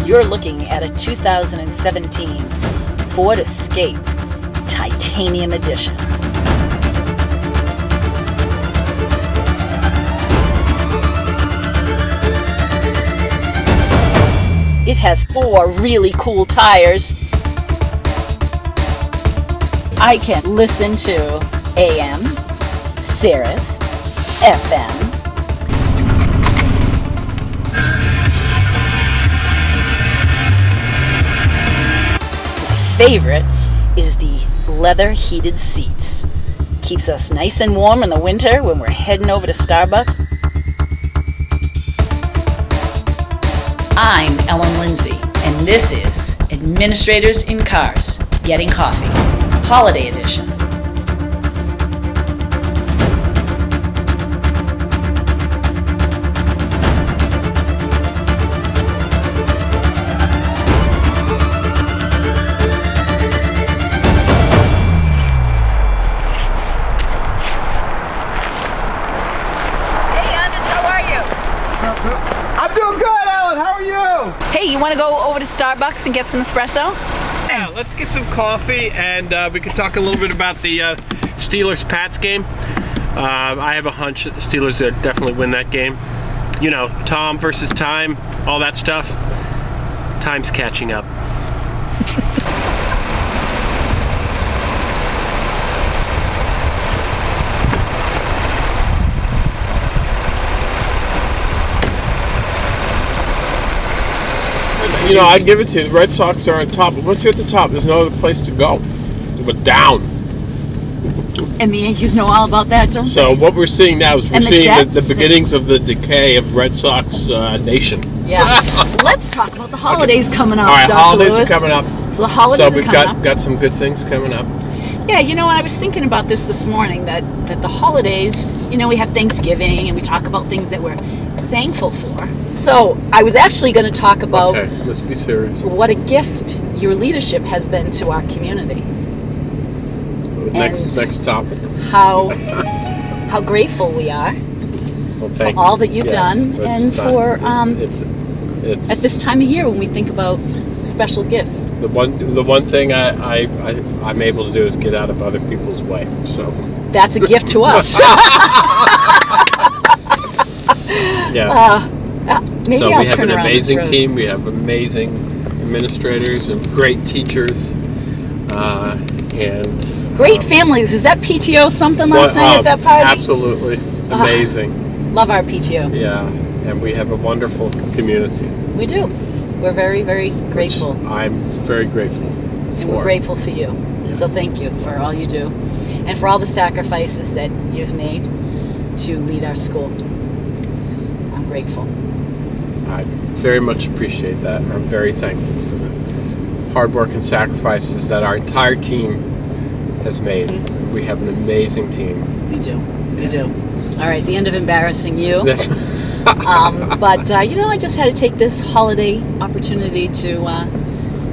You're looking at a 2017 Ford Escape Titanium Edition. It has 4 really cool tires. I can listen to AM, Sirius, FM. Favorite is the leather heated seats. Keeps us nice and warm in the winter when we're heading over to Starbucks. I'm Ellen Lindsay, and this is Administrators in Cars Getting Coffee, Holiday Edition. Hey, you want to go over to Starbucks and get some espresso? Yeah, let's get some coffee and we can talk a little bit about the Steelers-Pats game. I have a hunch that the Steelers definitely win that game. You know, Tom versus time, all that stuff. Time's catching up. You know, I give it to you. The Red Sox are on top, but once you're at the top, there's no other place to go but down. And the Yankees know all about that, don't they? So what we're seeing now is we're seeing the Jets? beginnings of the decay of Red Sox nation. Yeah. Let's talk about the holidays coming up. All right, Dr. holidays Lewis. are coming up. So the holidays So we've are coming up. got some good things coming up. Yeah, you know, I was thinking about this morning, that the holidays, you know, we have Thanksgiving and we talk about things that we're thankful for. So I was actually going to talk about Okay, let's be serious. what a gift your leadership has been to our community. Next topic. How grateful we are Well, for all that you've done, it's and not- for it's at this time of year when we think about special gifts. the one thing I'm able to do is get out of other people's way. So That's a gift to us. yeah. Maybe So I'll we have turn an around this amazing road. team. We have amazing administrators and great teachers, and Great families. Is that PTO something last night at that party? Absolutely amazing. Love our PTO. Yeah, and we have a wonderful community. We do. We're very, very grateful. I'm very grateful. And we're grateful for you. Yes. So thank you for all you do and for all the sacrifices that you've made to lead our school. I'm grateful. I very much appreciate that. I'm very thankful for the hard work and sacrifices that our entire team has made. We have an amazing team. We do. We do. All right, the end of embarrassing you. But, you know, I just had to take this holiday opportunity to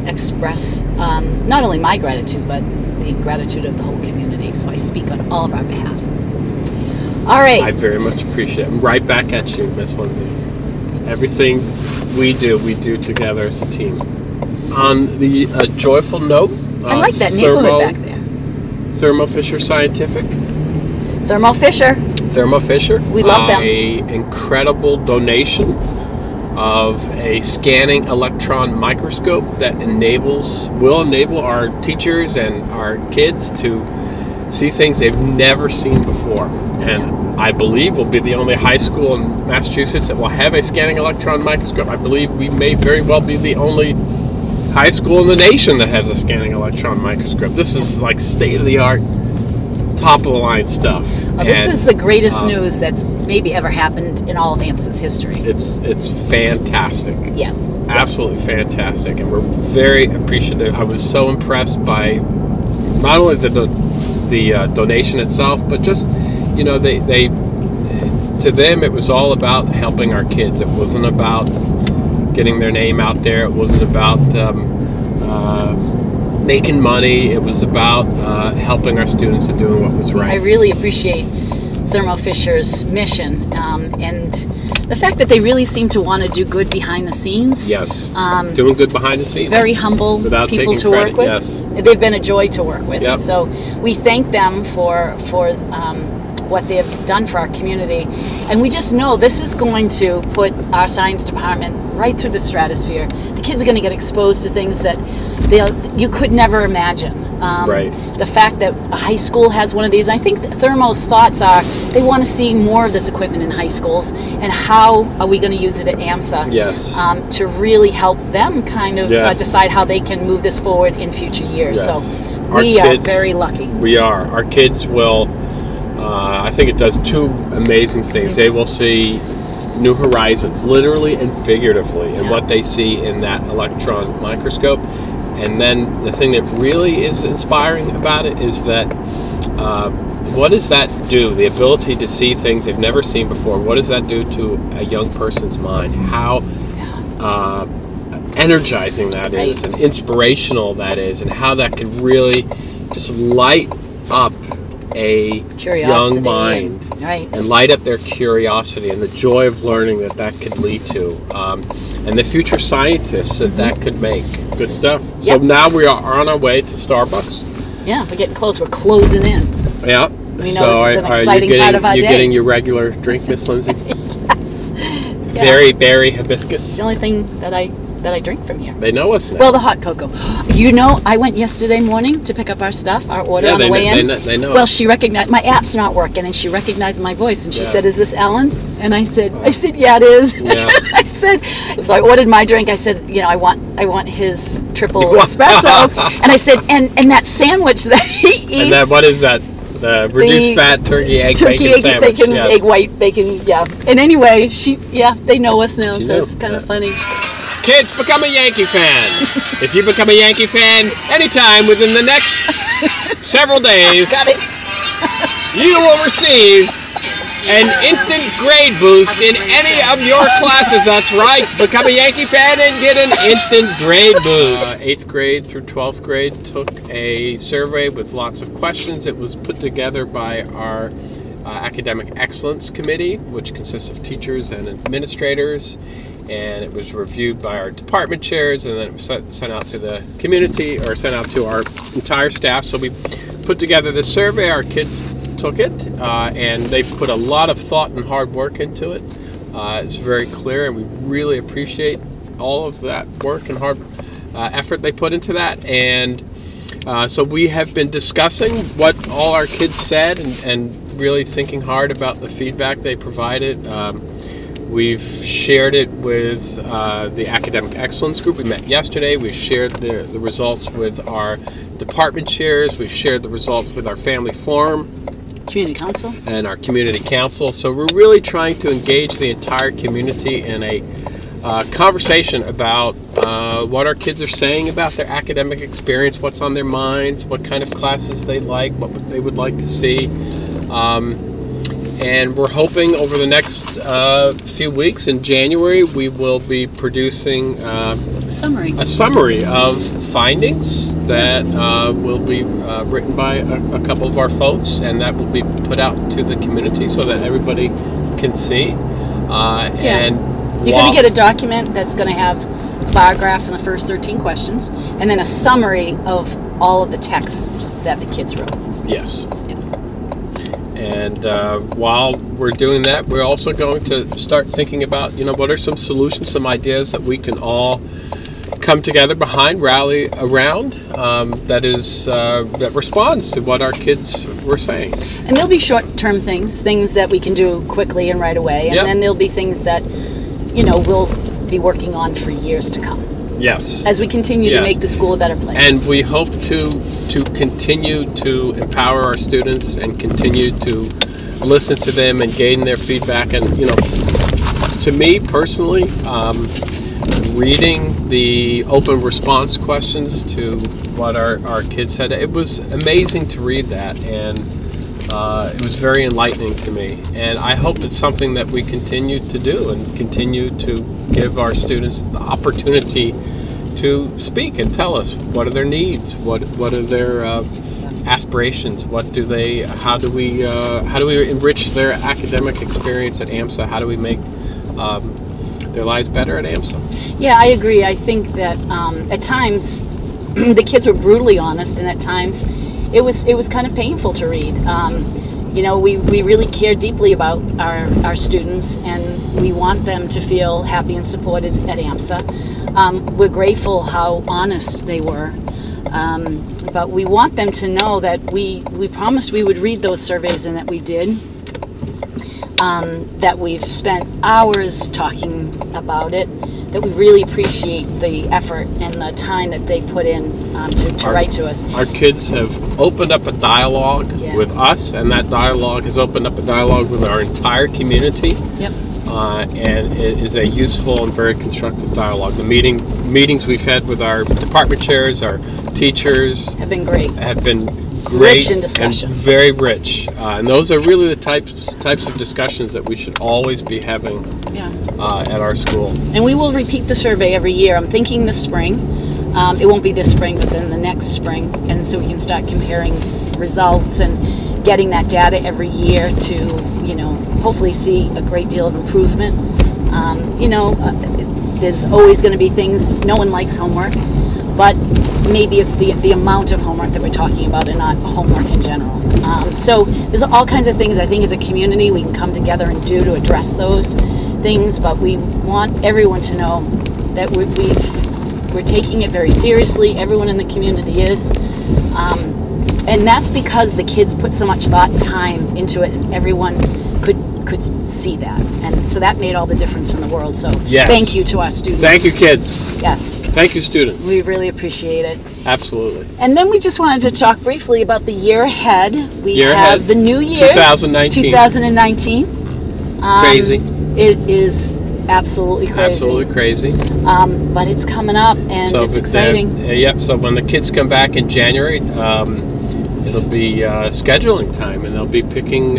express not only my gratitude, but the gratitude of the whole community. So I speak on all of our behalf. All right. I very much appreciate it. I'm right back at you, Miss Lindsay. Everything we do together as a team. On the joyful note, I like that neighborhood back there. Thermo Fisher Scientific. Thermo Fisher. Thermo Fisher. We love them. An incredible donation of a scanning electron microscope that will enable our teachers and our kids to see things they've never seen before. And I believe we'll be the only high school in Massachusetts that will have a scanning electron microscope. I believe we may very well be the only high school in the nation that has a scanning electron microscope. This is like state-of-the-art, top-of-the-line stuff. This is the greatest news that's maybe ever happened in all of AMSA's history. It's fantastic. Yeah. Absolutely fantastic, and we're very appreciative. I was so impressed by not only the donation itself, but just, you know, they to them it was all about helping our kids. It wasn't about getting their name out there. It wasn't about making money. It was about helping our students and doing what was right. I really appreciate Thermo Fisher's mission, and the fact that they really seem to want to do good behind the scenes. Yes. Doing good behind the scenes. Very humble Without people taking to credit, work with. yes. They've been a joy to work with. Yep. And so we thank them for what they have done for our community, and we just know this is going to put our science department right through the stratosphere. The kids are going to get exposed to things that you could never imagine. Right. The fact that a high school has one of these, I think Thermo's thoughts are they want to see more of this equipment in high schools, and how are we going to use it at AMSA Yes. to really help them kind of Yes. decide how they can move this forward in future years. Yes. So Our we are kids- very lucky. We are. Our kids will, I think it does two amazing things. They will see new horizons, literally and figuratively, in Yeah. what they see in that electron microscope. And then the thing that really is inspiring about it is that what does that do? The ability to see things they've never seen before. What does that do to a young person's mind? How energizing that is, Right. and inspirational that is, and how that could really just light up a Curiosity young mind, right. and light up their curiosity and the joy of learning that could lead to, and the future scientists that could make. Good stuff. So Yep. now we are on our way to Starbucks. Yeah, we're getting close. We're closing in. Yeah. We know So this is an are you exciting getting, part of our you day. getting your regular drink, Miss Lindsay? Yeah. Very berry hibiscus. It's the only thing that I drink from here. They know us now. Well, the hot cocoa. You know, I went yesterday morning to pick up our stuff, our order yeah, on the way in. They know. Well, us. she recognized my app's not working, and she recognized my voice, and she Yeah. said, "Is this Ellen?" And I said, "Yeah, it is." Yeah. I said, so I ordered my drink. I said, you know, I want his triple espresso, and I said, and that sandwich that he eats. And then what is that? The reduced fat turkey egg Turkey, bacon egg, sandwich. bacon, Yes. egg white bacon, yeah. And anyway, they know us now, She so knew, it's kind of yeah. funny. Kids, become a Yankee fan. If you become a Yankee fan anytime within the next several days, Got it. you will receive an instant grade boost in any of your classes. That's right. Become a Yankee fan and get an instant grade boost. 8th grade through 12th grade took a survey with lots of questions. It was put together by our Academic Excellence Committee, which consists of teachers and administrators. And it was reviewed by our department chairs, and then it was sent out to the community, or sent out to our entire staff. So we put together this survey. Our kids took it, and they put a lot of thought and hard work into it. It's very clear, and we really appreciate all of that work and hard effort they put into that. And so we have been discussing what all our kids said, and really thinking hard about the feedback they provided. We've shared it with the Academic Excellence Group. We met yesterday. We've shared the results with our department chairs. We've shared the results with our family forum Community council. and our community council. So we're really trying to engage the entire community in a conversation about what our kids are saying about their academic experience, what's on their minds, what kind of classes they like, what they would like to see. And we're hoping over the next few weeks in January we will be producing Summary. a summary of findings that will be written by a couple of our folks, and that will be put out to the community so that everybody can see. And You're going to get a document that's going to have a bar graph in the first 13 questions, and then a summary of all of the texts that the kids wrote. Yes. And while we're doing that, we're also going to start thinking about, what are some solutions, some ideas that we can all come together behind, rally around, that responds to what our kids were saying. And there'll be short-term things that we can do quickly and right away, and Yep. then there'll be things that, we'll be working on for years to come Yes. as we continue to Yes. make the school a better place. And we hope to continue to empower our students and continue to listen to them and gain their feedback. And to me personally, reading the open response questions to what our kids said, it was amazing to read that, and it was very enlightening to me. And I hope it's something that we continue to do and continue to give our students the opportunity to speak and tell us what are their needs, what are their aspirations? What do they? How do we enrich their academic experience at AMSA? How do we make their lives better at AMSA? Yeah, I agree. I think that at times the kids were brutally honest, and at times it was kind of painful to read. You know, we really care deeply about our students, and we want them to feel happy and supported at AMSA. We're grateful how honest they were, but we want them to know that we promised we would read those surveys, and that we did. That we've spent hours talking about it, that we really appreciate the effort and the time that they put in to write to us. Our kids have opened up a dialogue with us, and that dialogue has opened up a dialogue with our entire community. Yep. And it is a useful and very constructive dialogue. The meetings we've had with our department chairs, our teachers, have been great. Great rich in discussion. And very rich, and those are really the types of discussions that we should always be having at our school. And we will repeat the survey every year. I'm thinking this spring. It won't be this spring, but then the next spring, and so we can start comparing results and getting that data every year to, you know, hopefully see a great deal of improvement. You know, there's always going to be things. No one likes homework. But maybe it's the amount of homework that we're talking about, and not homework in general. So there's all kinds of things I think as a community we can come together and do to address those things, but we want everyone to know that we're taking it very seriously. Everyone in the community is. And that's because the kids put so much thought and time into it, and everyone could see that, and so that made all the difference in the world. So thank you to our students. Thank you, kids. Yes. Thank you, students. We really appreciate it. Absolutely. And then we just wanted to talk briefly about the year ahead. We have the new year, 2019. Crazy. It is absolutely crazy. Absolutely crazy. But it's coming up, and it's exciting. So when the kids come back in January, it'll be scheduling time, and they'll be picking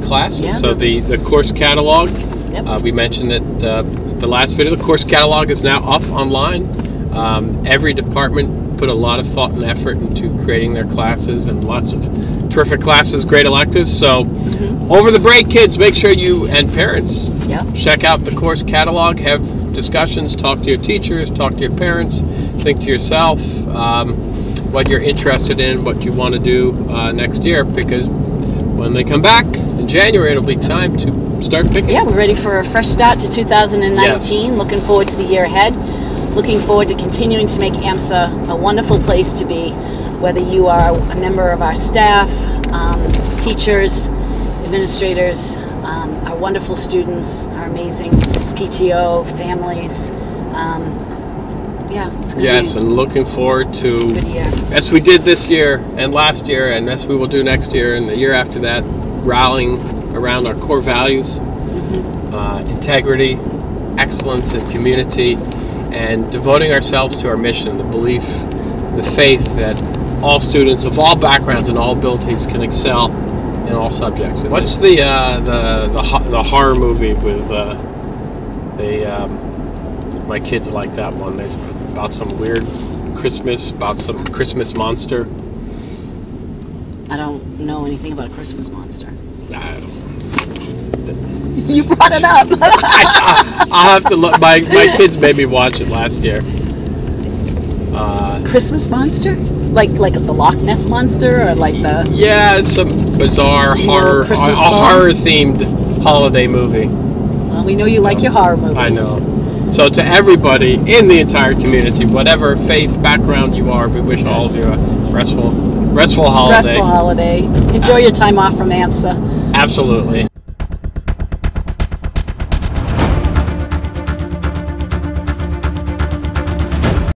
classes. Yeah, so the course catalog, we mentioned it the last video, the course catalog is now up online. Every department put a lot of thought and effort into creating their classes, and lots of terrific classes, great electives. So over the break, kids, make sure you and parents check out the course catalog, have discussions, talk to your teachers, talk to your parents, think to yourself what you're interested in, what you want to do next year, because when they come back in January, it'll be time to start picking. Yeah, we're ready for a fresh start to 2019. Yes. Looking forward to the year ahead. Looking forward to continuing to make AMSA a wonderful place to be, whether you are a member of our staff, teachers, administrators, our wonderful students, our amazing PTO, families. It's going to be and looking forward to, a good year. As we did this year and last year, and as we will do next year and the year after that, rallying around our core values, integrity, excellence, and community, and devoting ourselves to our mission, the belief, the faith that all students of all backgrounds and all abilities can excel in all subjects. What's the horror movie with my kids like that one? It's about some weird Christmas, about some Christmas monster. I don't know anything about a Christmas monster. I don't. You brought it up. I'll have to look. My kids made me watch it last year. Christmas monster? Like the Loch Ness monster, or like the? Yeah, it's some bizarre horror-themed holiday movie. Well, we know you like your horror movies. I know. So to everybody in the entire community, whatever faith background you are, we wish all of you a restful holiday. Restful holiday. Enjoy your time off from AMSA. Absolutely.